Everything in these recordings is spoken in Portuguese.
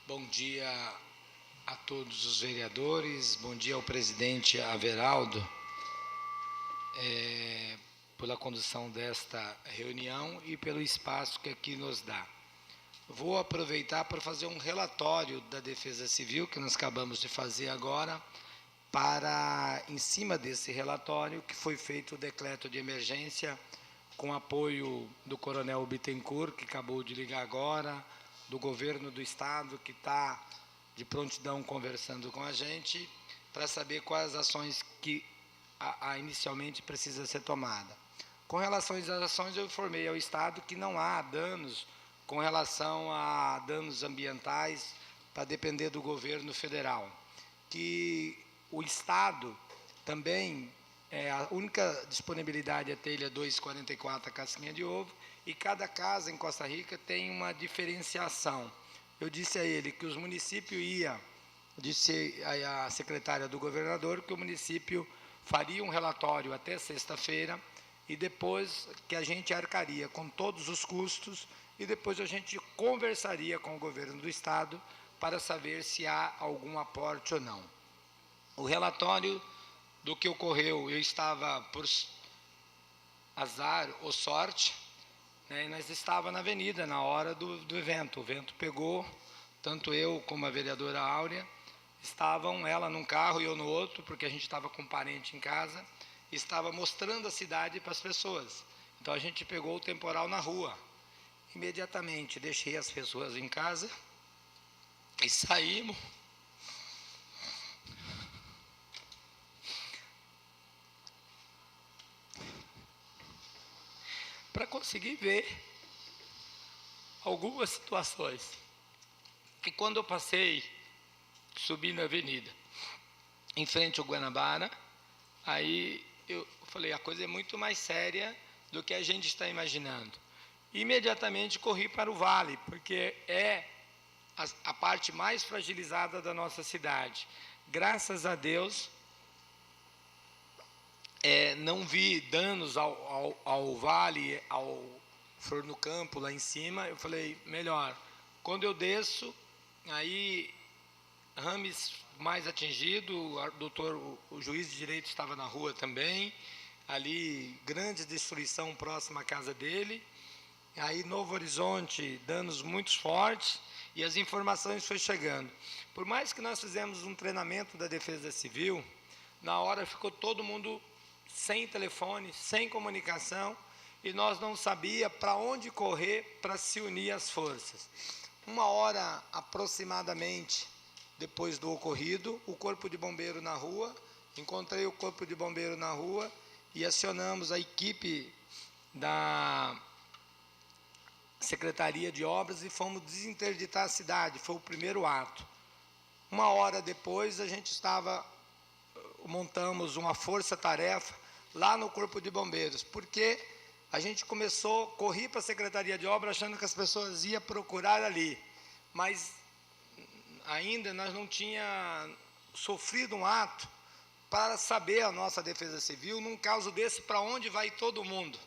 Bom dia a todos os vereadores, bom dia ao presidente Averaldo, pela condução desta reunião e pelo espaço que aqui nos dá. Vou aproveitar para fazer um relatório da Defesa Civil, que nós acabamos de fazer agora, para, em cima desse relatório, que foi feito o decreto de emergência com apoio do Coronel Bittencourt, que acabou de ligar agora, do governo do Estado, que está de prontidão conversando com a gente, para saber quais ações que inicialmente precisa ser tomada. Com relação às ações, eu informei ao Estado que não há danos com relação a danos ambientais, para depender do governo federal. Que o Estado também, a única disponibilidade é telha 2,44 a casquinha de ovo, e cada casa em Costa Rica tem uma diferenciação. Eu disse a ele que os municípios disse a secretária do governador que o município faria um relatório até sexta-feira e depois que a gente arcaria com todos os custos e depois a gente conversaria com o governo do Estado para saber se há algum aporte ou não. O relatório do que ocorreu, eu estava por azar ou sorte, e nós estávamos na avenida na hora do evento. O vento pegou, tanto eu como a vereadora Áurea, estavam ela num carro e eu no outro, porque a gente estava com um parente em casa, e estava mostrando a cidade para as pessoas. Então a gente pegou o temporal na rua. Imediatamente deixei as pessoas em casa e saímos. Para conseguir ver algumas situações. E quando eu passei, subi na avenida, em frente ao Guanabara, aí eu falei, a coisa é muito mais séria do que a gente está imaginando. Imediatamente corri para o vale, porque é a parte mais fragilizada da nossa cidade. Graças a Deus, não vi danos ao vale, ao Forno Campo lá em cima. Eu falei, melhor. Quando eu desço, aí Rames mais atingido, o juiz de direito estava na rua também, ali grande destruição próxima à casa dele, aí Novo Horizonte, danos muito fortes, e as informações foram chegando. Por mais que nós fizemos um treinamento da Defesa Civil, na hora ficou todo mundo sem telefone, sem comunicação, e nós não sabíamos para onde correr para se unir às forças. Uma hora aproximadamente depois do ocorrido, o Corpo de Bombeiro na rua, encontrei o Corpo de Bombeiro na rua e acionamos a equipe da Secretaria de Obras e fomos desinterditar a cidade, foi o primeiro ato. Uma hora depois, montamos uma força-tarefa lá no Corpo de Bombeiros, porque a gente corri para a Secretaria de Obras achando que as pessoas iam procurar ali, mas ainda nós não tínhamos sofrido um ato para saber a nossa Defesa Civil, num caso desse, para onde vai todo mundo,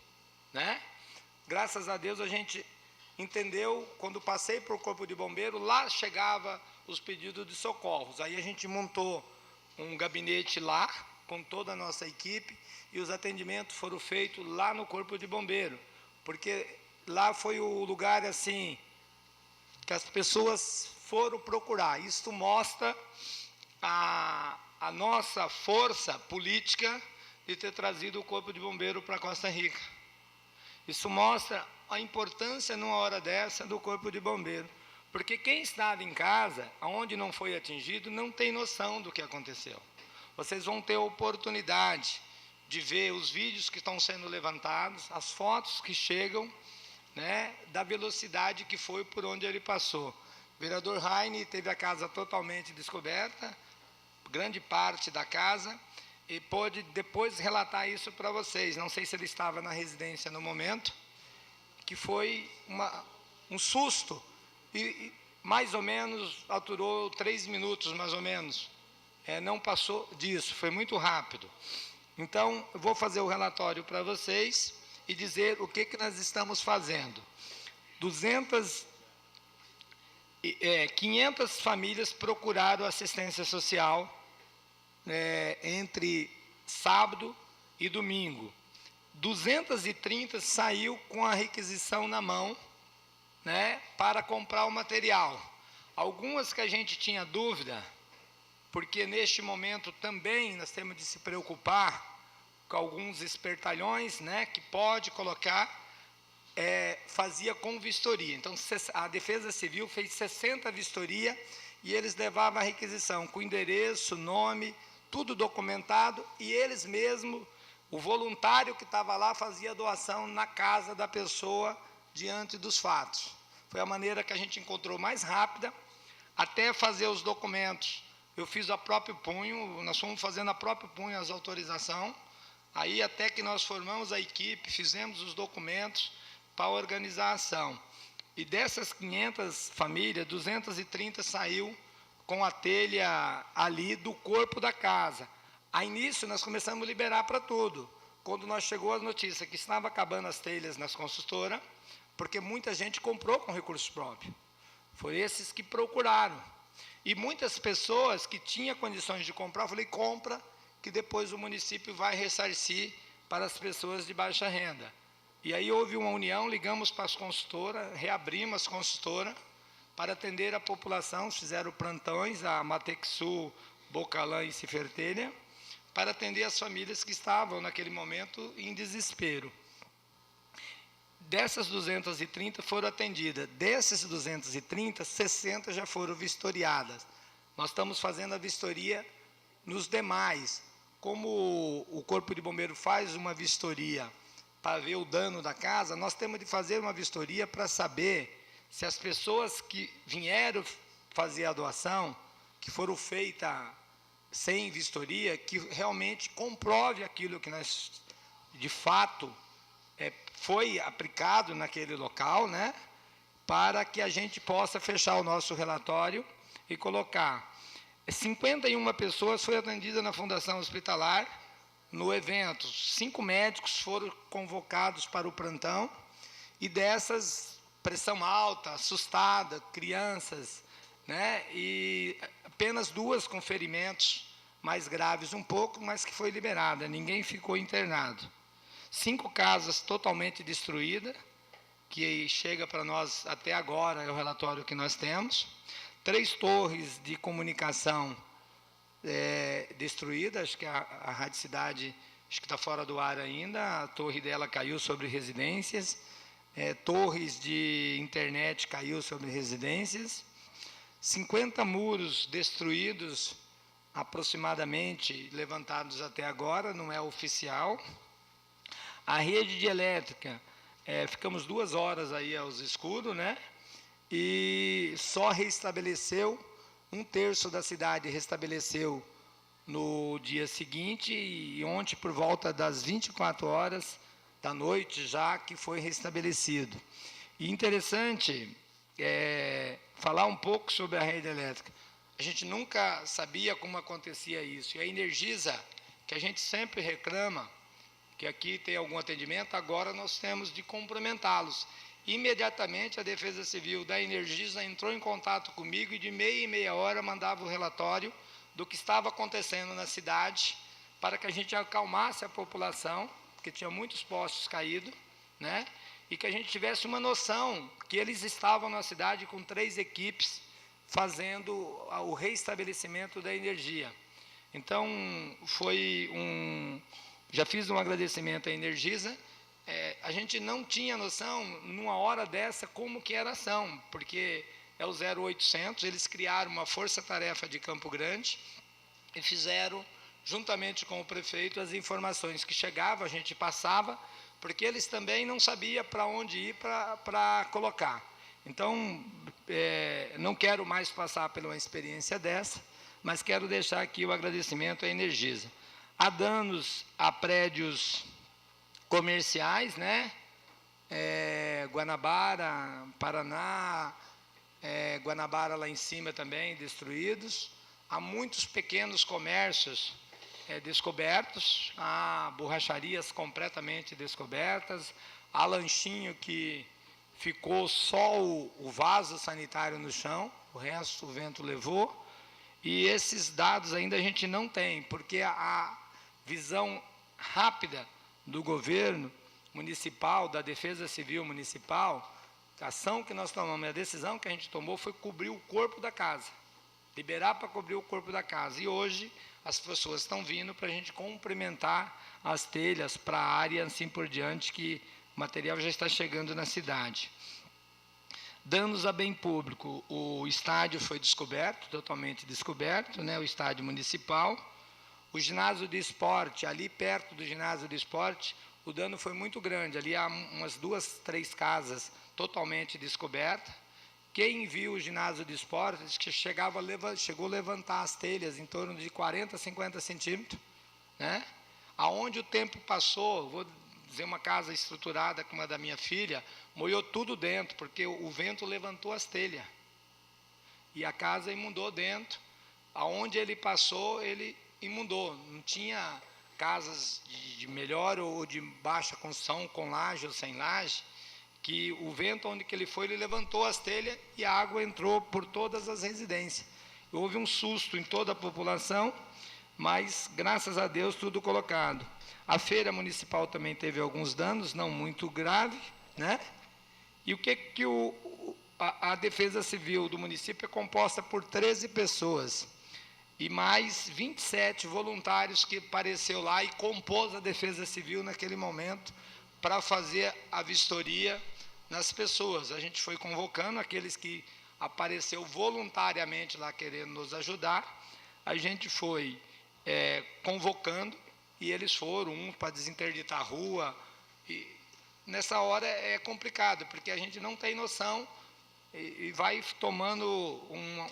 né? Graças a Deus a gente entendeu, quando passei por o Corpo de Bombeiro, lá chegava os pedidos de socorros, aí a gente montou um gabinete lá, com toda a nossa equipe, e os atendimentos foram feitos lá no Corpo de Bombeiro, porque lá foi o lugar, assim, que as pessoas foram procurar. Isso mostra a nossa força política de ter trazido o Corpo de Bombeiro para Costa Rica. Isso mostra a importância, numa hora dessa, do Corpo de Bombeiro, porque quem estava em casa, onde não foi atingido, não tem noção do que aconteceu. Vocês vão ter a oportunidade de ver os vídeos que estão sendo levantados, as fotos que chegam, né, da velocidade que foi por onde ele passou. O vereador Heine teve a casa totalmente descoberta, grande parte da casa, e pôde depois relatar isso para vocês. Não sei se ele estava na residência no momento, que foi um susto, e mais ou menos durou 3 minutos, mais ou menos. Não passou disso, foi muito rápido. Então, eu vou fazer o relatório para vocês e dizer o que nós estamos fazendo. 500 famílias procuraram assistência social entre sábado e domingo. 230 saiu com a requisição na mão, né, para comprar o material. Algumas que a gente tinha dúvida, porque neste momento também nós temos de se preocupar com alguns espertalhões, né, que pode colocar, fazia com vistoria. Então, a Defesa Civil fez 60 vistorias e eles levavam a requisição com endereço, nome, tudo documentado, e eles mesmos, o voluntário que estava lá, fazia a doação na casa da pessoa diante dos fatos. Foi a maneira que a gente encontrou mais rápida, até fazer os documentos. Eu fiz a próprio punho, nós fomos fazendo a próprio punho as autorizações, aí até que nós formamos a equipe, fizemos os documentos para organizar a ação. E dessas 500 famílias, 230 saiu com a telha ali do corpo da casa. A início, nós começamos a liberar para tudo. Quando nós chegou a notícia que estava acabando as telhas nas construtoras, porque muita gente comprou com recursos próprios. Foi esses que procuraram. E muitas pessoas que tinham condições de comprar, eu falei, compra, que depois o município vai ressarcir para as pessoas de baixa renda. E aí houve uma união, ligamos para as construtoras, reabrimos as construtoras para atender a população, fizeram plantões, a Matexu, Bocalã e Cifertelha, para atender as famílias que estavam, naquele momento, em desespero. Dessas 230 foram atendidas. Dessas 230, 60 já foram vistoriadas. Nós estamos fazendo a vistoria nos demais. Como o Corpo de Bombeiro faz uma vistoria para ver o dano da casa, nós temos de fazer uma vistoria para saber se as pessoas que vieram fazer a doação, que foram feitas sem vistoria, que realmente comprove aquilo que nós, de fato, foi aplicado naquele local, né, para que a gente possa fechar o nosso relatório e colocar. 51 pessoas foram atendidas na Fundação Hospitalar, no evento. 5 médicos foram convocados para o plantão, e dessas, pressão alta, assustada, crianças, né, e apenas 2 com ferimentos mais graves um pouco, mas que foi liberada, ninguém ficou internado. 5 casas totalmente destruídas, que chega para nós até agora, é o relatório que nós temos. 3 torres de comunicação destruídas, acho que a Rádio Cidade acho que está fora do ar ainda, a torre dela caiu sobre residências, torres de internet caiu sobre residências, 50 muros destruídos, aproximadamente, levantados até agora, não é oficial. A rede de elétrica, ficamos 2 horas aí aos escuros, né? E só restabeleceu, 1/3 da cidade restabeleceu no dia seguinte, e ontem, por volta das 24 horas da noite, já que foi restabelecido. E interessante falar um pouco sobre a rede elétrica. A gente nunca sabia como acontecia isso. E a Energisa, que a gente sempre reclama, que aqui tem algum atendimento, agora nós temos de cumprimentá-los. Imediatamente a Defesa Civil da Energisa entrou em contato comigo e de meia em meia hora mandava o relatório do que estava acontecendo na cidade, para que a gente acalmasse a população, porque tinha muitos postos caídos, né? E que a gente tivesse uma noção que eles estavam na cidade com 3 equipes fazendo o reestabelecimento da energia. Então, já fiz um agradecimento à Energisa. A gente não tinha noção, numa hora dessa, como que era a ação, porque é o 0800, eles criaram uma força-tarefa de Campo Grande e fizeram, juntamente com o prefeito, as informações que chegavam, a gente passava, porque eles também não sabiam para onde ir para colocar. Então, não quero mais passar por uma experiência dessa, mas quero deixar aqui o agradecimento à Energisa. Há danos a prédios comerciais, né? Guanabara, Paraná, Guanabara lá em cima também, destruídos. Há muitos pequenos comércios descobertos, há borracharias completamente descobertas, há lanchinho que ficou só o vaso sanitário no chão, o resto o vento levou, e esses dados ainda a gente não tem, porque a visão rápida do governo municipal, da Defesa Civil Municipal, a ação que nós tomamos, a decisão que a gente tomou foi cobrir o corpo da casa, liberar para cobrir o corpo da casa. E hoje as pessoas estão vindo para a gente complementar as telhas para a área, assim por diante, que o material já está chegando na cidade. Danos a bem público, o estádio foi descoberto, totalmente descoberto, né, o estádio municipal. O ginásio de esporte, ali perto do ginásio de esporte, o dano foi muito grande, ali há umas 2, 3 casas totalmente descobertas. Quem viu o ginásio de esporte diz que chegou a levantar as telhas em torno de 40, 50 centímetros, né? Aonde o tempo passou, vou dizer, uma casa estruturada como a da minha filha, molhou tudo dentro, porque o vento levantou as telhas. E a casa inundou dentro. Aonde ele passou, ele inundou. Não tinha casas de melhor ou de baixa construção, com laje ou sem laje, que o vento, onde que ele foi, ele levantou as telhas e a água entrou por todas as residências. Houve um susto em toda a população, mas, graças a Deus, tudo colocado. A feira municipal também teve alguns danos, não muito grave, né? E o que a Defesa Civil do município é composta por 13 pessoas e mais 27 voluntários que apareceu lá e compôs a Defesa Civil naquele momento para fazer a vistoria nas pessoas. A gente foi convocando aqueles que apareceu voluntariamente lá querendo nos ajudar, a gente foi convocando e eles foram, um para desinterditar a rua, e nessa hora é complicado, porque a gente não tem noção e vai tomando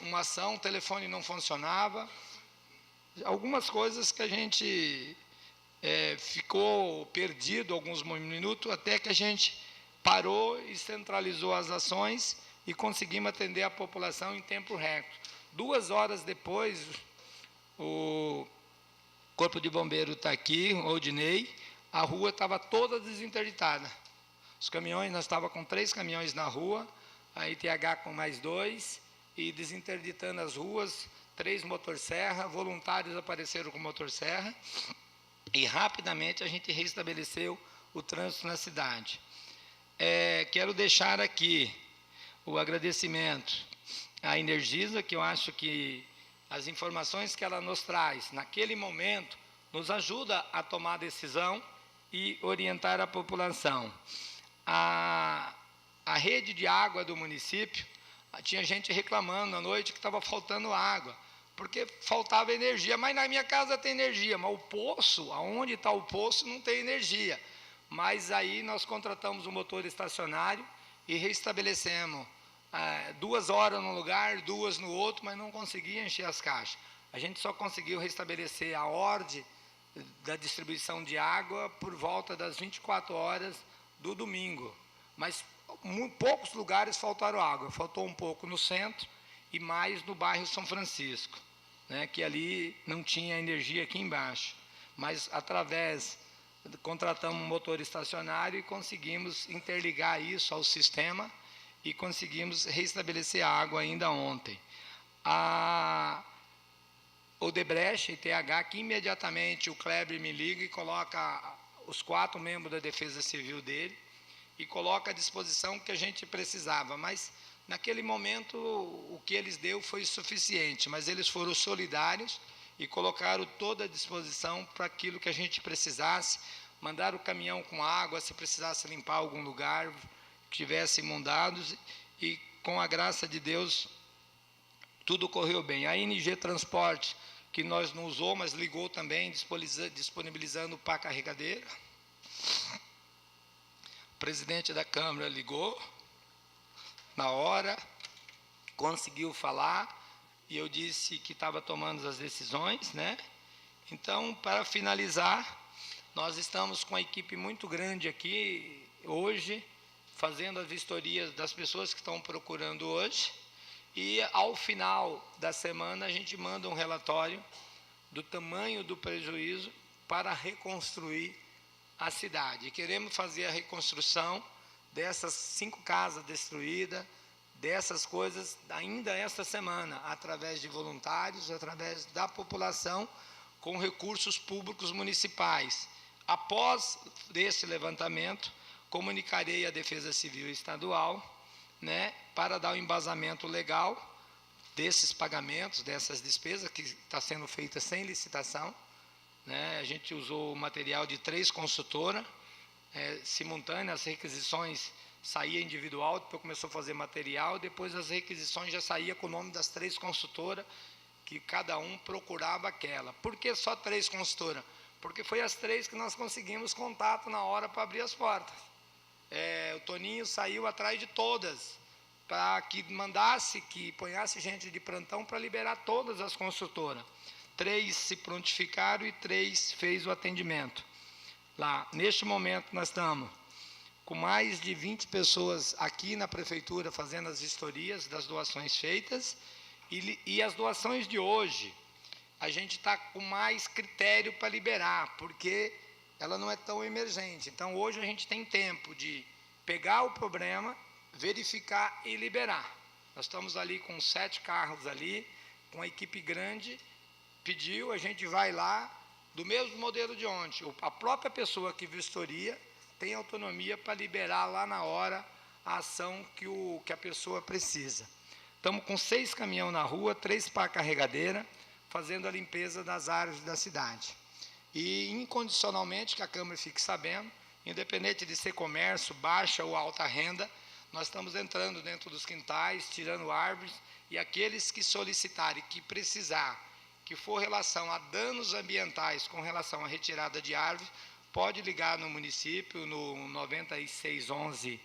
uma ação, o telefone não funcionava, algumas coisas que a gente ficou perdido alguns minutos, até que a gente parou e centralizou as ações e conseguimos atender a população em tempo recorde. 2 horas depois, o Corpo de Bombeiro está aqui, o Odinei, a rua estava toda desinterditada. Os caminhões, nós estávamos com 3 caminhões na rua, a ITH com mais 2, e desinterditando as ruas, 3 motosserra, voluntários apareceram com motosserra, e rapidamente a gente restabeleceu o trânsito na cidade. Quero deixar aqui o agradecimento à Energisa, que eu acho que as informações que ela nos traz naquele momento nos ajuda a tomar decisão e orientar a população. A rede de água do município, tinha gente reclamando à noite que estava faltando água, porque faltava energia, mas na minha casa tem energia, mas o poço, aonde está o poço, não tem energia. Mas aí nós contratamos um motor estacionário e restabelecemos 2 horas num lugar, 2 no outro, mas não conseguia encher as caixas. A gente só conseguiu restabelecer a ordem da distribuição de água por volta das 24 horas do domingo. Mas poucos lugares faltaram água. Faltou um pouco no centro e mais no bairro São Francisco, né, que ali não tinha energia aqui embaixo. Mas contratamos um motor estacionário e conseguimos interligar isso ao sistema e conseguimos restabelecer a água ainda ontem. A Odebrecht, ITH, que imediatamente o Kleber me liga e coloca os 4 membros da Defesa Civil dele e coloca à disposição que a gente precisava, mas naquele momento o que eles deu foi suficiente, mas eles foram solidários e colocaram toda a disposição para aquilo que a gente precisasse, mandaram o caminhão com água, se precisasse limpar algum lugar que tivesse inundados, e com a graça de Deus tudo correu bem. A NG Transporte, que nós não usou, mas ligou também, disponibilizando pá carregadeira. O presidente da Câmara ligou na hora, conseguiu falar, e eu disse que estava tomando as decisões, né? Então, para finalizar, nós estamos com uma equipe muito grande aqui hoje, fazendo as vistorias das pessoas que estão procurando hoje, e ao final da semana a gente manda um relatório do tamanho do prejuízo para reconstruir a cidade. Queremos fazer a reconstrução dessas 5 casas destruídas, dessas coisas, ainda esta semana, através de voluntários, através da população, com recursos públicos municipais. Após esse levantamento, comunicarei à Defesa Civil Estadual, né, para dar o embasamento legal desses pagamentos, dessas despesas, que está sendo feita sem licitação, né? A gente usou o material de 3 consultoras, simultâneas, as requisições saía individual, depois começou a fazer material, depois as requisições já saía com o nome das 3 consultoras, que cada um procurava aquela. Por que só 3 consultoras? Porque foi as 3 que nós conseguimos contato na hora para abrir as portas. O Toninho saiu atrás de todas, para que mandasse, que ponhasse gente de plantão para liberar todas as consultoras. 3 se prontificaram e 3 fez o atendimento. Lá, neste momento, nós estamos com mais de 20 pessoas aqui na prefeitura fazendo as vistorias das doações feitas, e as doações de hoje, a gente está com mais critério para liberar, porque ela não é tão emergente. Então, hoje a gente tem tempo de pegar o problema, verificar e liberar. Nós estamos ali com 7 carros ali, com a equipe grande, pediu, a gente vai lá, do mesmo modelo de ontem. A própria pessoa que vistoria tem autonomia para liberar lá na hora a ação que a pessoa precisa. Estamos com 6 caminhões na rua, 3 pá carregadeira, fazendo a limpeza das árvores da cidade. E, incondicionalmente, que a Câmara fique sabendo, independente de ser comércio, baixa ou alta renda, nós estamos entrando dentro dos quintais, tirando árvores, e aqueles que solicitarem, que precisar, que for relação a danos ambientais com relação à retirada de árvores, pode ligar no município no 9611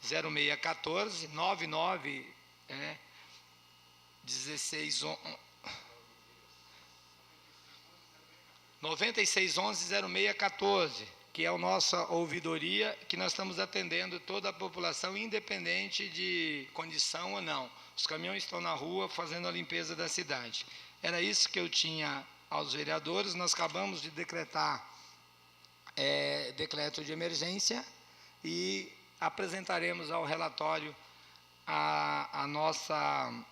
0614, 9611 0614, que é a nossa ouvidoria, que nós estamos atendendo toda a população, independente de condição ou não. Os caminhões estão na rua fazendo a limpeza da cidade. Era isso que eu tinha aos vereadores. Nós acabamos de decretar decreto de emergência e apresentaremos ao relatório a nossa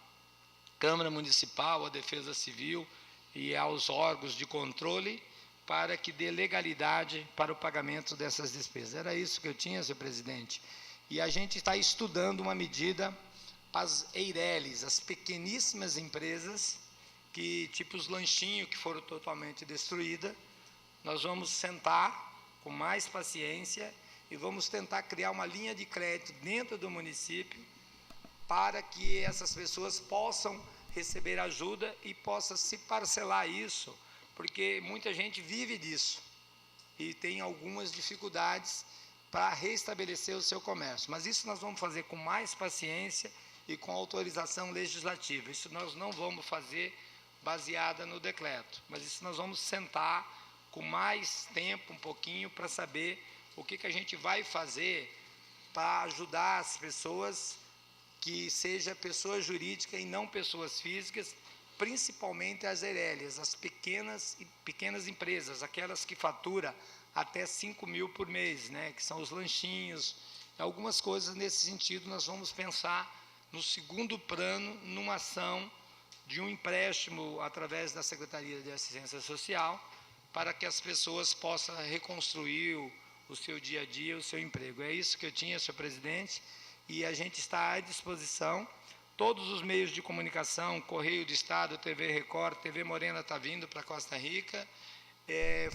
Câmara Municipal, a Defesa Civil e aos órgãos de controle para que dê legalidade para o pagamento dessas despesas. Era isso que eu tinha, senhor presidente. E a gente está estudando uma medida para as EIRELIs, as pequeníssimas empresas, que, tipo os lanchinhos que foram totalmente destruídas. Nós vamos sentar com mais paciência e vamos tentar criar uma linha de crédito dentro do município para que essas pessoas possam receber ajuda e possam se parcelar isso, porque muita gente vive disso e tem algumas dificuldades para restabelecer o seu comércio. Mas isso nós vamos fazer com mais paciência e com autorização legislativa. Isso nós não vamos fazer baseada no decreto, mas isso nós vamos sentar com mais tempo, um pouquinho, para saber o que a gente vai fazer para ajudar as pessoas, que seja pessoa jurídica e não pessoas físicas, principalmente as EIRELIs, as pequenas empresas, aquelas que faturam até 5 mil por mês, né, que são os lanchinhos, algumas coisas nesse sentido. Nós vamos pensar no segundo plano, numa ação de um empréstimo através da Secretaria de Assistência Social, para que as pessoas possam reconstruir o seu dia a dia, o seu emprego. É isso que eu tinha, senhor presidente, e a gente está à disposição. Todos os meios de comunicação, Correio do Estado, TV Record, TV Morena está vindo para Costa Rica,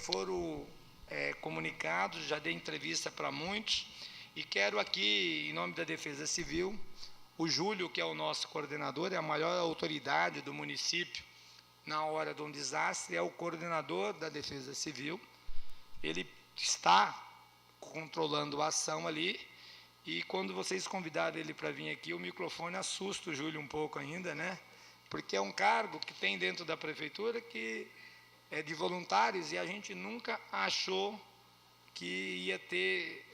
foram comunicados, já dei entrevista para muitos, e quero aqui, em nome da Defesa Civil, o Júlio, que é o nosso coordenador, é a maior autoridade do município na hora de um desastre, é o coordenador da Defesa Civil. Ele está controlando a ação ali, e quando vocês convidaram ele para vir aqui, o microfone assusta o Júlio um pouco ainda, né? Porque é um cargo que tem dentro da prefeitura que é de voluntários, e a gente nunca achou que ia ter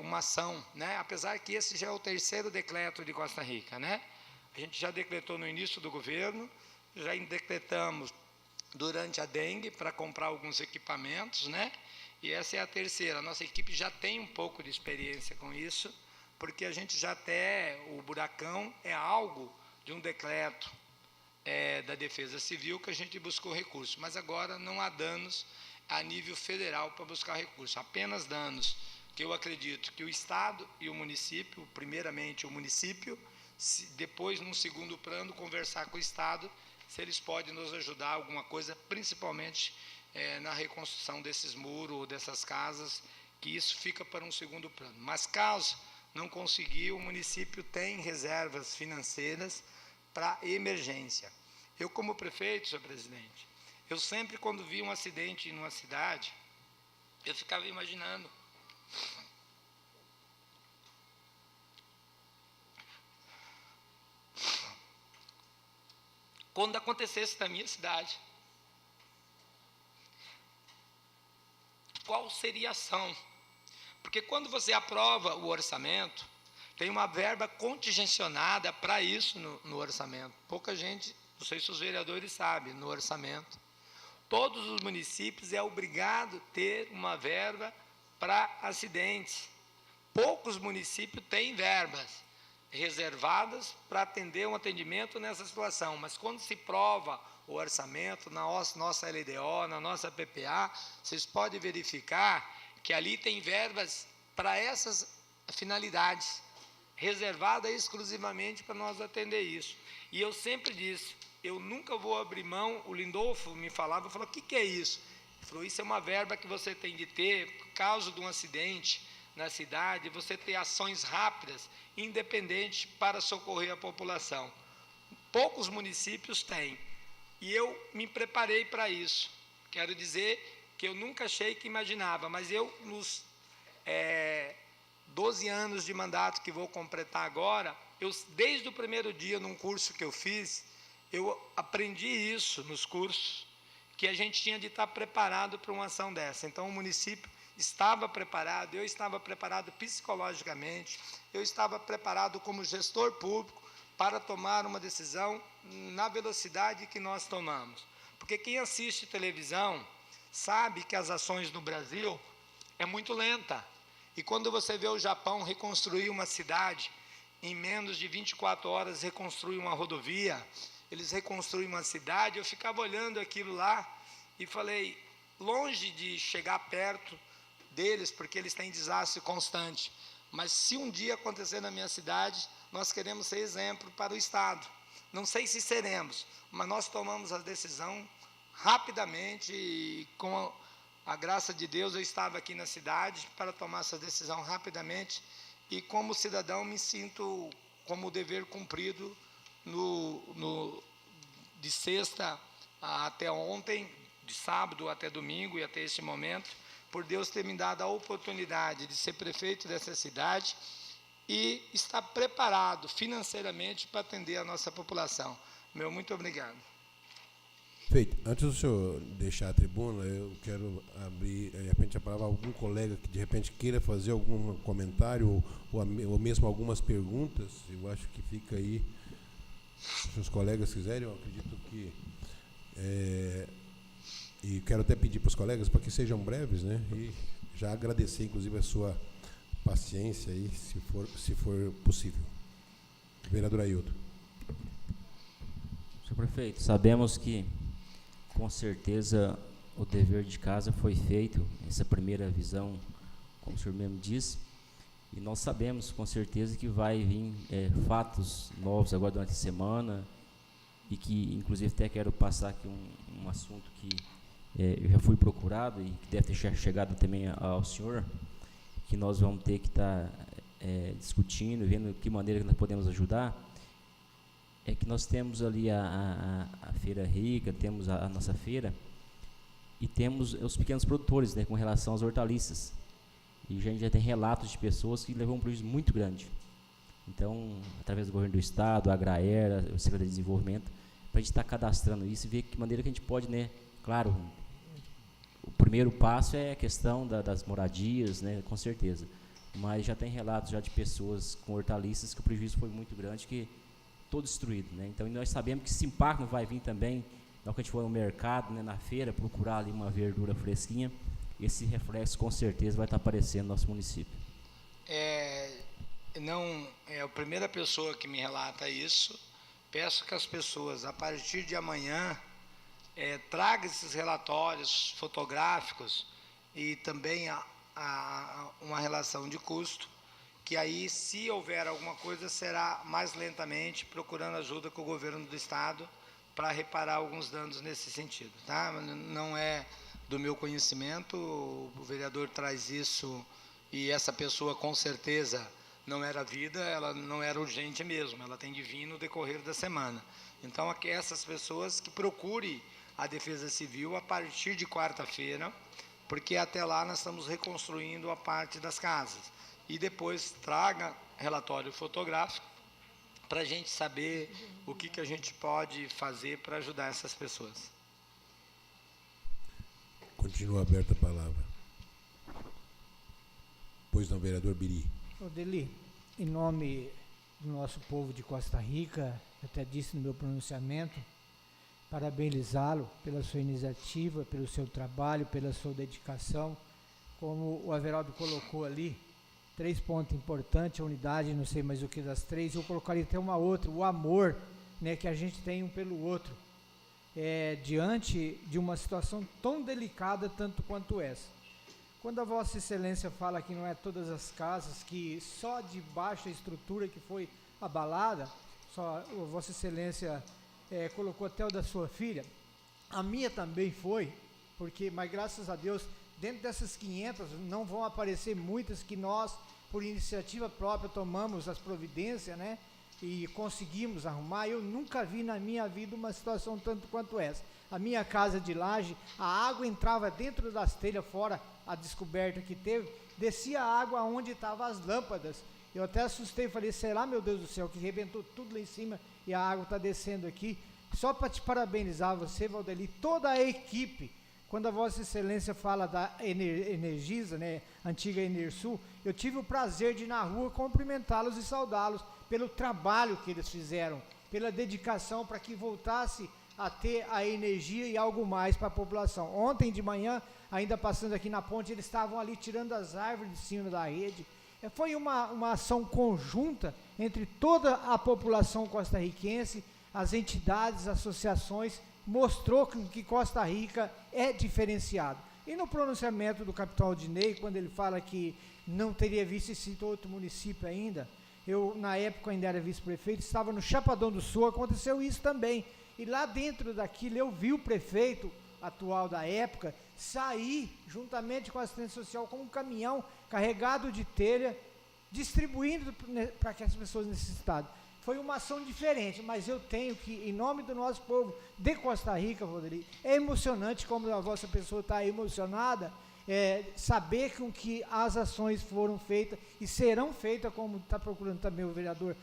uma ação, né? Apesar que esse já é o 3º decreto de Costa Rica, né? A gente já decretou no início do governo, já decretamos durante a dengue para comprar alguns equipamentos, né? E essa é a terceira. A nossa equipe já tem um pouco de experiência com isso, porque a gente já até, o buracão é algo de um decreto da Defesa Civil que a gente buscou recurso, mas agora não há danos a nível federal para buscar recurso, apenas danos que eu acredito que o Estado e o município, primeiramente o município, depois, num segundo plano, conversar com o Estado, se eles podem nos ajudar alguma coisa, principalmente na reconstrução desses muros ou dessas casas, que isso fica para um segundo plano. Mas caso não conseguir, o município tem reservas financeiras para emergência. Eu, como prefeito, senhor presidente, eu sempre, quando vi um acidente numa cidade, eu ficava imaginando quando acontecesse na minha cidade, qual seria a ação? Porque quando você aprova o orçamento, tem uma verba contingencionada para isso no orçamento. Pouca gente, não sei se os vereadores sabem, no orçamento, todos os municípios é obrigado a ter uma verba para acidentes. Poucos municípios têm verbas reservadas para atender um atendimento nessa situação, mas quando se prova o orçamento, na nossa LDO, na nossa PPA, vocês podem verificar que ali tem verbas para essas finalidades, reservada exclusivamente para nós atender isso. E eu sempre disse, eu nunca vou abrir mão. O Lindolfo me falava, falou, o que é isso? Ele falou, isso é uma verba que você tem de ter, por causa de um acidente na cidade, você ter ações rápidas, independentes, para socorrer a população. Poucos municípios têm, e eu me preparei para isso. Quero dizer que eu nunca achei que imaginava, mas eu, nos 12 anos de mandato que vou completar agora, eu, desde o primeiro dia, num curso que eu fiz, eu aprendi isso nos cursos, que a gente tinha de estar preparado para uma ação dessa. Então, o município estava preparado, eu estava preparado psicologicamente, eu estava preparado como gestor público para tomar uma decisão na velocidade que nós tomamos. Porque quem assiste televisão sabe que as ações no Brasil é muito lenta. E quando você vê o Japão reconstruir uma cidade, em menos de 24 horas reconstruir uma rodovia, eles reconstruem uma cidade, eu ficava olhando aquilo lá e falei, longe de chegar perto deles, porque eles têm desastre constante, mas se um dia acontecer na minha cidade, nós queremos ser exemplo para o Estado. Não sei se seremos, mas nós tomamos a decisão rapidamente e com a graça de Deus eu estava aqui na cidade para tomar essa decisão rapidamente e como cidadão me sinto como dever cumprido de sexta até ontem, de sábado até domingo e até esse momento, por Deus ter me dado a oportunidade de ser prefeito dessa cidade e estar preparado financeiramente para atender a nossa população. Meu muito obrigado. Feito. Antes do senhor deixar a tribuna, eu quero abrir, de repente, a palavra a algum colega que, de repente, queira fazer algum comentário ou mesmo algumas perguntas. Eu acho que fica aí, se os colegas quiserem, eu acredito que... e quero até pedir para os colegas para que sejam breves, né? E já agradecer, inclusive, a sua paciência aí, se for possível. Vereador Ailton. Senhor prefeito, sabemos que com certeza o dever de casa foi feito, essa primeira visão, como o senhor mesmo disse, e nós sabemos com certeza que vai vir fatos novos agora durante a semana, e que inclusive até quero passar aqui um assunto que eu já fui procurado e que deve ter chegado também ao senhor, que nós vamos ter que estar discutindo, vendo de que maneira que nós podemos ajudar. É que nós temos ali a Feira Rica, temos a nossa feira, e temos os pequenos produtores, né, com relação às hortaliças. E a gente já tem relatos de pessoas que levam um prejuízo muito grande. Então, através do governo do Estado, a Agraera, o Secretaria de Desenvolvimento, para a gente estar cadastrando isso e ver de que maneira que a gente pode, né, claro, o primeiro passo é a questão das moradias, né, com certeza. Mas já tem relatos já de pessoas com hortaliças que o prejuízo foi muito grande, que todo destruído, né? Então nós sabemos que esse impacto vai vir também, na hora que a gente for no mercado, né, na feira, procurar ali uma verdura fresquinha, esse reflexo com certeza vai estar aparecendo no nosso município. Não é a primeira pessoa que me relata isso. Peço que as pessoas, a partir de amanhã, tragam esses relatórios fotográficos e também uma relação de custo, que aí, se houver alguma coisa, será mais lentamente, procurando ajuda com o governo do estado para reparar alguns danos nesse sentido. Tá? Não é do meu conhecimento, o vereador traz isso, e essa pessoa com certeza não era vida, ela não era urgente mesmo, ela tem de vir no decorrer da semana. Então, aqui, essas pessoas que procurem a Defesa Civil a partir de quarta-feira, porque até lá nós estamos reconstruindo a parte das casas. E depois traga relatório fotográfico para a gente saber o que a gente pode fazer para ajudar essas pessoas. Continua aberta a palavra. Pois não, vereador Biri. Odeli, em nome do nosso povo de Costa Rica, eu até disse no meu pronunciamento, parabenizá-lo pela sua iniciativa, pelo seu trabalho, pela sua dedicação. Como o Averaldo colocou ali, 3 pontos importantes, a unidade, não sei mais o que das 3, eu colocaria até uma outra, o amor, né, que a gente tem um pelo outro, diante de uma situação tão delicada tanto quanto essa. Quando a Vossa Excelência fala que não é todas as casas, que só de baixa estrutura que foi abalada, só a Vossa Excelência colocou até o da sua filha, a minha também foi, mas graças a Deus, dentro dessas 500, não vão aparecer muitas que nós, por iniciativa própria, tomamos as providências, né, e conseguimos arrumar. Eu nunca vi na minha vida uma situação tanto quanto essa. A minha casa de laje, a água entrava dentro das telhas, fora a descoberta que teve, descia a água onde estavam as lâmpadas. Eu até assustei e falei, será, meu Deus do céu, que rebentou tudo lá em cima e a água está descendo aqui. Só para te parabenizar, você, Valdeli, toda a equipe. Quando a Vossa Excelência fala da Energisa, né, antiga Enersul, eu tive o prazer de ir na rua cumprimentá-los e saudá-los pelo trabalho que eles fizeram, pela dedicação para que voltasse a ter a energia e algo mais para a população. Ontem de manhã, ainda passando aqui na ponte, eles estavam ali tirando as árvores de cima da rede. Foi uma ação conjunta entre toda a população costarriquense, as entidades, associações, mostrou que Costa Rica é diferenciado. E no pronunciamento do capitão Aldinei, quando ele fala que não teria visto esse outro município ainda, eu, na época, ainda era vice-prefeito, estava no Chapadão do Sul, aconteceu isso também. E lá dentro daquilo, eu vi o prefeito atual da época sair, juntamente com a assistência social, com um caminhão carregado de telha, distribuindo para que as pessoas necessitadas. Foi uma ação diferente, mas eu tenho que, em nome do nosso povo de Costa Rica, Rodrigo, é emocionante como a vossa pessoa está emocionada, saber com que as ações foram feitas e serão feitas, como está procurando também o vereador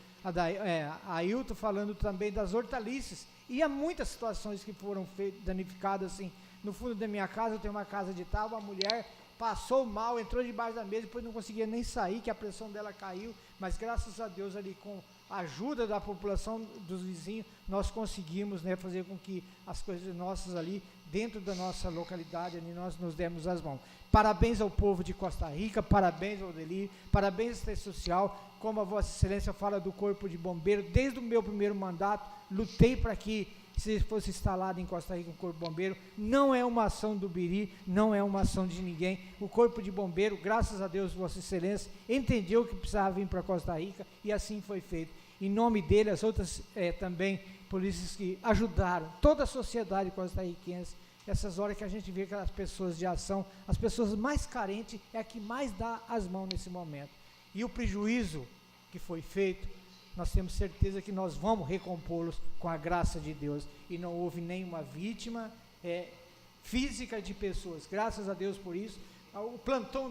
Ailton, falando também das hortaliças. E há muitas situações que foram danificadas, assim. No fundo da minha casa, eu tenho uma casa de tábua, a mulher passou mal, entrou debaixo da mesa, depois não conseguia nem sair, que a pressão dela caiu, mas graças a Deus ali com a ajuda da população, dos vizinhos, nós conseguimos, né, fazer com que as coisas nossas ali, dentro da nossa localidade, ali nós nos demos as mãos. Parabéns ao povo de Costa Rica, parabéns ao Odeli, parabéns à assistência social, como a Vossa Excelência fala do Corpo de Bombeiro, desde o meu primeiro mandato, lutei para que se fosse instalado em Costa Rica um Corpo de Bombeiro. Não é uma ação do Biri, não é uma ação de ninguém. O Corpo de Bombeiro, graças a Deus, Vossa Excelência, entendeu que precisava vir para Costa Rica e assim foi feito. Em nome dele, as outras também polícias que ajudaram, toda a sociedade costarriquense, essas horas que a gente vê aquelas pessoas de ação, as pessoas mais carentes é a que mais dá as mãos nesse momento. E o prejuízo que foi feito, nós temos certeza que nós vamos recompô-los com a graça de Deus. E não houve nenhuma vítima física de pessoas. Graças a Deus por isso. O plantão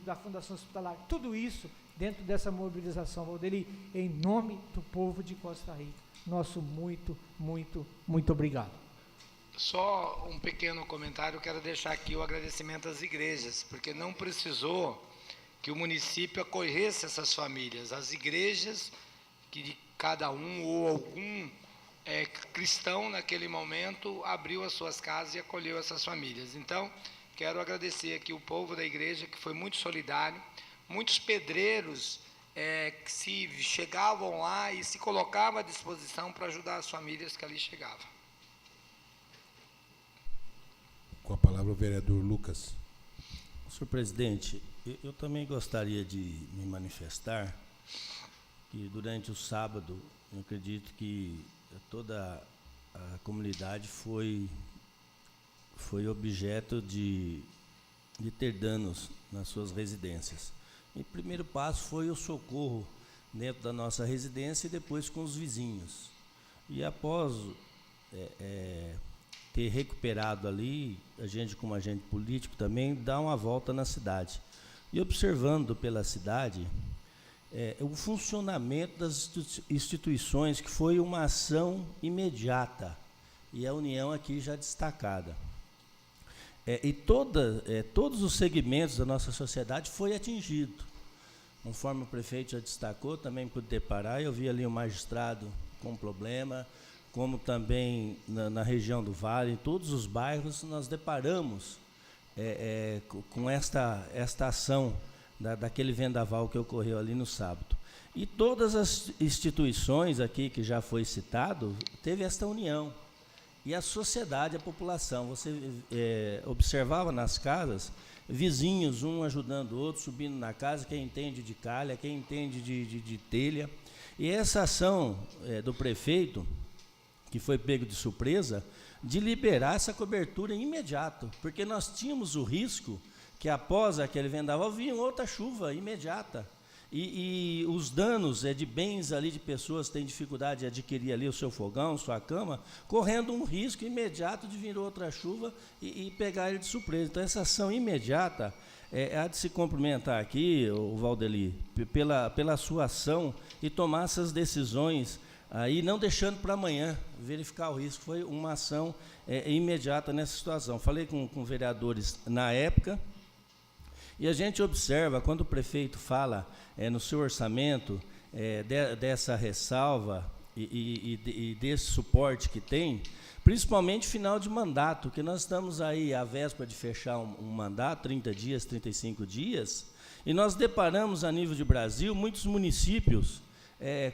da Fundação Hospitalar, tudo isso dentro dessa mobilização, Valdeli, em nome do povo de Costa Rica. Nosso muito, muito, muito obrigado. Só um pequeno comentário, quero deixar aqui o agradecimento às igrejas, porque não precisou que o município acolhesse essas famílias. As igrejas, que de cada um ou algum cristão naquele momento abriu as suas casas e acolheu essas famílias. Então, quero agradecer aqui o povo da igreja, que foi muito solidário, muitos pedreiros que se chegavam lá e se colocavam à disposição para ajudar as famílias que ali chegavam. Com a palavra o vereador Lucas. Senhor presidente, eu também gostaria de me manifestar que durante o sábado, eu acredito que toda a comunidade foi objeto de ter danos nas suas residências. E o primeiro passo foi o socorro dentro da nossa residência e depois com os vizinhos. E após ter recuperado ali, a gente como agente político também dá uma volta na cidade. E observando pela cidade o funcionamento das instituições, que foi uma ação imediata, e a União aqui já destacada. E todos os segmentos da nossa sociedade foi atingido. Conforme o prefeito já destacou, também pude deparar, eu vi ali um magistrado com problema, como também na região do Vale, em todos os bairros, nós deparamos com esta ação daquele vendaval que ocorreu ali no sábado. E todas as instituições aqui, que já foi citado, teve esta união. E a sociedade, a população, você observava nas casas, vizinhos, um ajudando o outro, subindo na casa, quem entende de calha, quem entende de telha. E essa ação do prefeito, que foi pego de surpresa, de liberar essa cobertura imediato, porque nós tínhamos o risco que após aquele vendaval vinha outra chuva imediata. E os danos de bens ali de pessoas que têm dificuldade de adquirir ali o seu fogão, sua cama, correndo um risco imediato de vir outra chuva e pegar ele de surpresa. Então, essa ação imediata há de se cumprimentar aqui, o Valdeli, pela sua ação e tomar essas decisões aí, não deixando para amanhã verificar o risco. Foi uma ação imediata nessa situação. Falei com vereadores na época, e a gente observa, quando o prefeito fala no seu orçamento, dessa ressalva e desse suporte que tem, principalmente final de mandato, que nós estamos aí à véspera de fechar um mandato, 30 dias, 35 dias, e nós deparamos a nível de Brasil muitos municípios,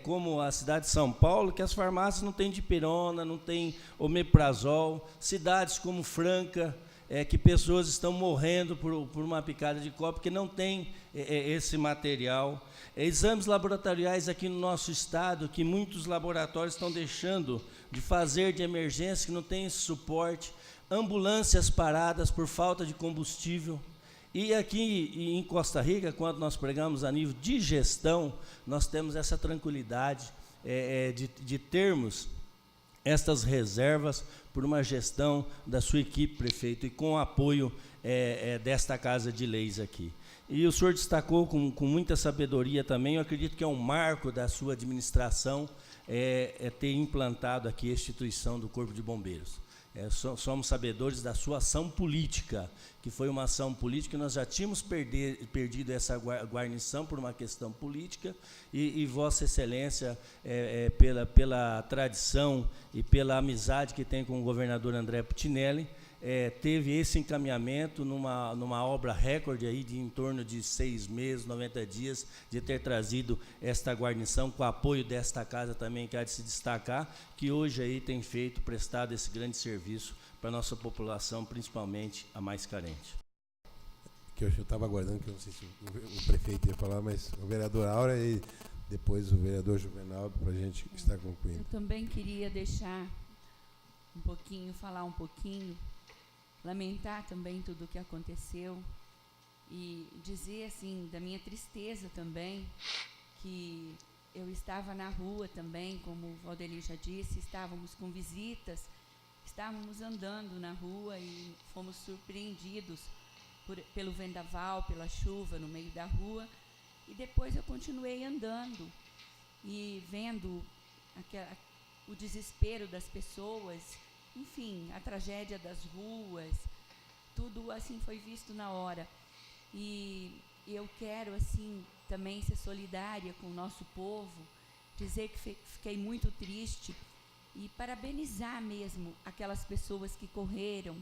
como a cidade de São Paulo, que as farmácias não têm dipirona, não tem omeprazol, cidades como Franca, que pessoas estão morrendo por uma picada de cobra, porque não tem esse material. Exames laboratoriais aqui no nosso estado, que muitos laboratórios estão deixando de fazer de emergência, que não tem esse suporte. Ambulâncias paradas por falta de combustível. E aqui em Costa Rica, quando nós pregamos a nível de gestão, nós temos essa tranquilidade de termos estas reservas por uma gestão da sua equipe, prefeito, e com o apoio desta Casa de Leis aqui. E o senhor destacou com muita sabedoria também, eu acredito que é um marco da sua administração ter implantado aqui a instituição do Corpo de Bombeiros. Somos sabedores da sua ação política, que foi uma ação política, nós já tínhamos perdido essa guarnição por uma questão política, e Vossa Excelência, pela tradição e pela amizade que tem com o governador André Putinelli, teve esse encaminhamento numa obra recorde aí de em torno de 6 meses, 90 dias, de ter trazido esta guarnição, com o apoio desta casa também, que há de se destacar, que hoje aí tem prestado esse grande serviço para a nossa população, principalmente a mais carente. Que eu estava aguardando, que eu não sei se o prefeito ia falar, mas o vereador Áurea e depois o vereador Juvenaldo, para a gente estar concluindo. Eu também queria falar um pouquinho, lamentar também tudo o que aconteceu e dizer, assim, da minha tristeza também, que eu estava na rua também, como o Valdeli já disse, estávamos com visitas, estávamos andando na rua e fomos surpreendidos pelo vendaval, pela chuva no meio da rua, e depois eu continuei andando e vendo o desespero das pessoas, enfim, a tragédia das ruas, tudo assim foi visto na hora. E eu quero, assim, também ser solidária com o nosso povo, dizer que fiquei muito triste e parabenizar mesmo aquelas pessoas que correram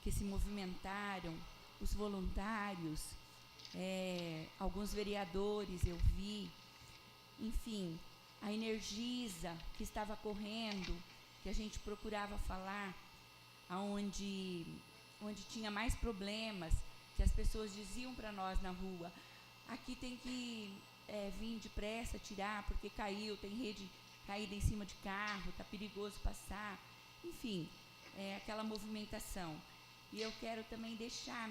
que se movimentaram, os voluntários, alguns vereadores eu vi, enfim, a Energisa que estava correndo, que a gente procurava falar, onde tinha mais problemas, que as pessoas diziam para nós na rua, aqui tem que vir depressa tirar, porque caiu, tem rede caída em cima de carro, está perigoso passar, enfim, aquela movimentação. E eu quero também deixar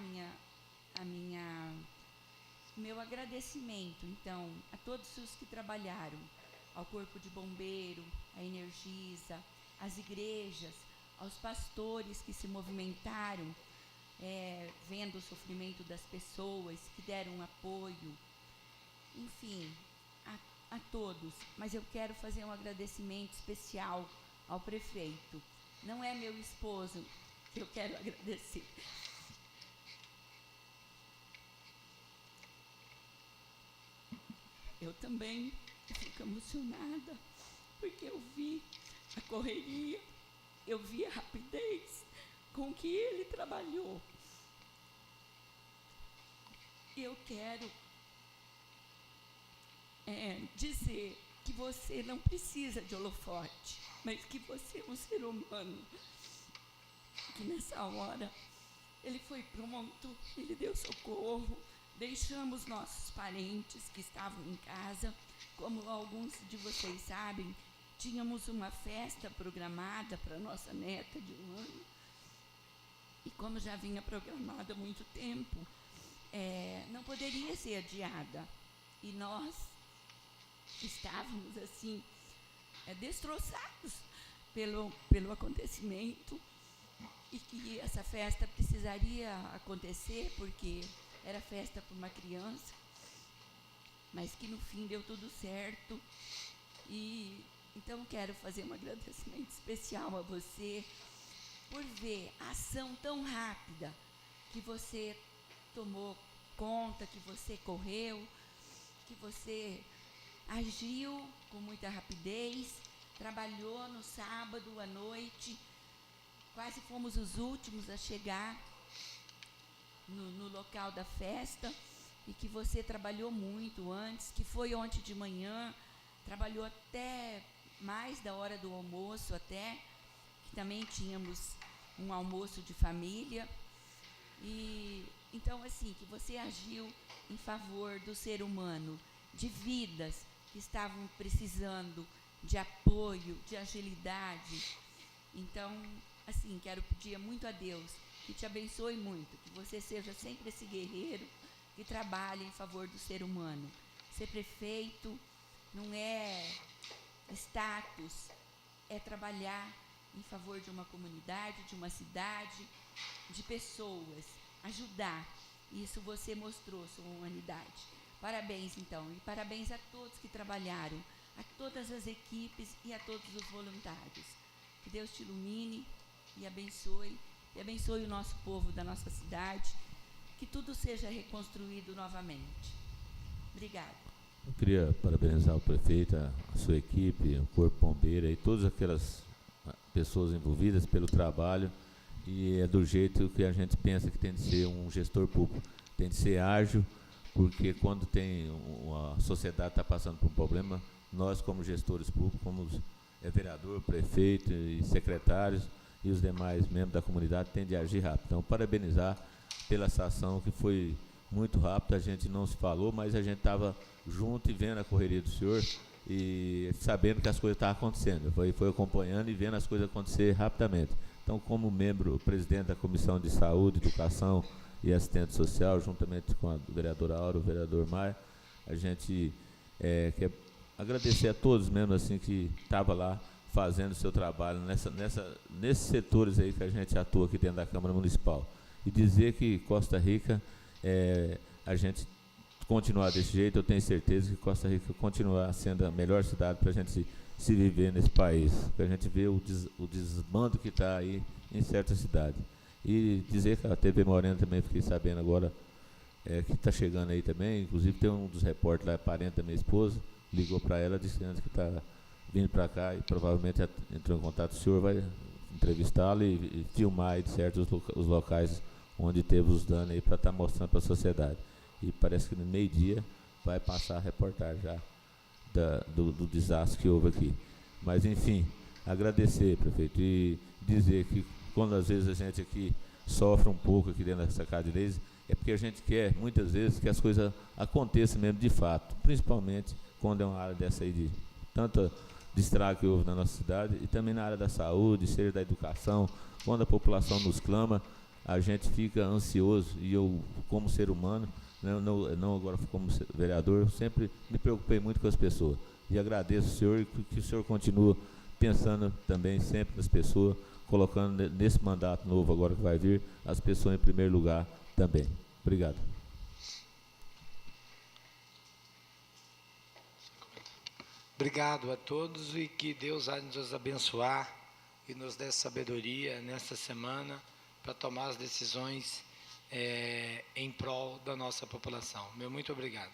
meu agradecimento, então, a todos os que trabalharam, ao Corpo de Bombeiro, à Energisa, às igrejas, aos pastores que se movimentaram, vendo o sofrimento das pessoas, que deram apoio, enfim, a todos. Mas eu quero fazer um agradecimento especial ao prefeito. Não é meu esposo que eu quero agradecer. Eu também fico emocionada, porque eu vi a correria, eu vi a rapidez com que ele trabalhou. Eu quero dizer que você não precisa de holofote, mas que você é um ser humano, que nessa hora ele foi pronto, ele deu socorro, deixamos nossos parentes que estavam em casa, como alguns de vocês sabem, tínhamos uma festa programada para nossa neta de 1 ano, e como já vinha programada há muito tempo, não poderia ser adiada. E nós estávamos, assim, destroçados pelo acontecimento, e que essa festa precisaria acontecer, porque era festa para uma criança, mas que no fim deu tudo certo. E então quero fazer um agradecimento especial a você por ver a ação tão rápida que você tomou conta, que você correu, que você agiu com muita rapidez, trabalhou no sábado à noite, quase fomos os últimos a chegar no local da festa, e que você trabalhou muito antes, que foi ontem de manhã, trabalhou até mais da hora do almoço, até, que também tínhamos um almoço de família. E então, assim, que você agiu em favor do ser humano, de vidas que estavam precisando de apoio, de agilidade. Então, assim, quero pedir muito a Deus que te abençoe muito, que você seja sempre esse guerreiro que trabalha em favor do ser humano. Ser prefeito não é status, é trabalhar em favor de uma comunidade, de uma cidade, de pessoas, ajudar. Isso você mostrou, sua humanidade. Parabéns, então, e parabéns a todos que trabalharam, a todas as equipes e a todos os voluntários. Que Deus te ilumine e abençoe o nosso povo da nossa cidade, que tudo seja reconstruído novamente. Obrigada. Eu queria parabenizar o prefeito, a sua equipe, o Corpo Bombeiro e todas aquelas pessoas envolvidas pelo trabalho, e é do jeito que a gente pensa que tem de ser um gestor público. Tem de ser ágil, porque quando a sociedade está passando por um problema, nós como gestores públicos, como vereador, prefeito e secretários e os demais membros da comunidade, tem de agir rápido. Então, parabenizar pela essa ação que foi muito rápida, a gente não se falou, mas a gente estava junto e vendo a correria do senhor e sabendo que as coisas estavam acontecendo. Foi acompanhando e vendo as coisas acontecer rapidamente. Então, como membro, presidente da Comissão de Saúde, Educação e Assistente Social, juntamente com a vereadora Aura, o vereador Maia, a gente quer agradecer a todos mesmo assim que estavam lá fazendo o seu trabalho nesses setores aí que a gente atua aqui dentro da Câmara Municipal. E dizer que Costa Rica, a gente continuar desse jeito, eu tenho certeza que Costa Rica continuar sendo a melhor cidade para a gente se viver nesse país, para a gente ver o desbando que está aí em certas cidades. E dizer que a TV Morena também, fiquei sabendo agora, que está chegando aí também, inclusive tem um dos repórteres lá, parente da minha esposa, ligou para ela dizendo que está vindo para cá e provavelmente entrou em contato, o senhor vai entrevistá-lo e filmar aí, de certo, os locais onde teve os danos aí, para estar mostrando para a sociedade. E parece que no meio-dia vai passar a reportagem já do desastre que houve aqui. Mas, enfim, agradecer, prefeito, e dizer que quando às vezes a gente aqui sofre um pouco aqui dentro dessa Casa de Leis, é porque a gente quer, muitas vezes, que as coisas aconteçam mesmo de fato, principalmente quando é uma área dessa aí de tanta estrago que houve na nossa cidade, e também na área da saúde, seja da educação. Quando a população nos clama, a gente fica ansioso, e eu, como ser humano, não agora como vereador, eu sempre me preocupei muito com as pessoas. E agradeço ao senhor, e que o senhor continue pensando também sempre nas pessoas, colocando nesse mandato novo agora que vai vir, as pessoas em primeiro lugar também. Obrigado. Obrigado a todos e que Deus há de nos abençoar e nos dê sabedoria nesta semana para tomar as decisões em prol da nossa população. Meu muito obrigado.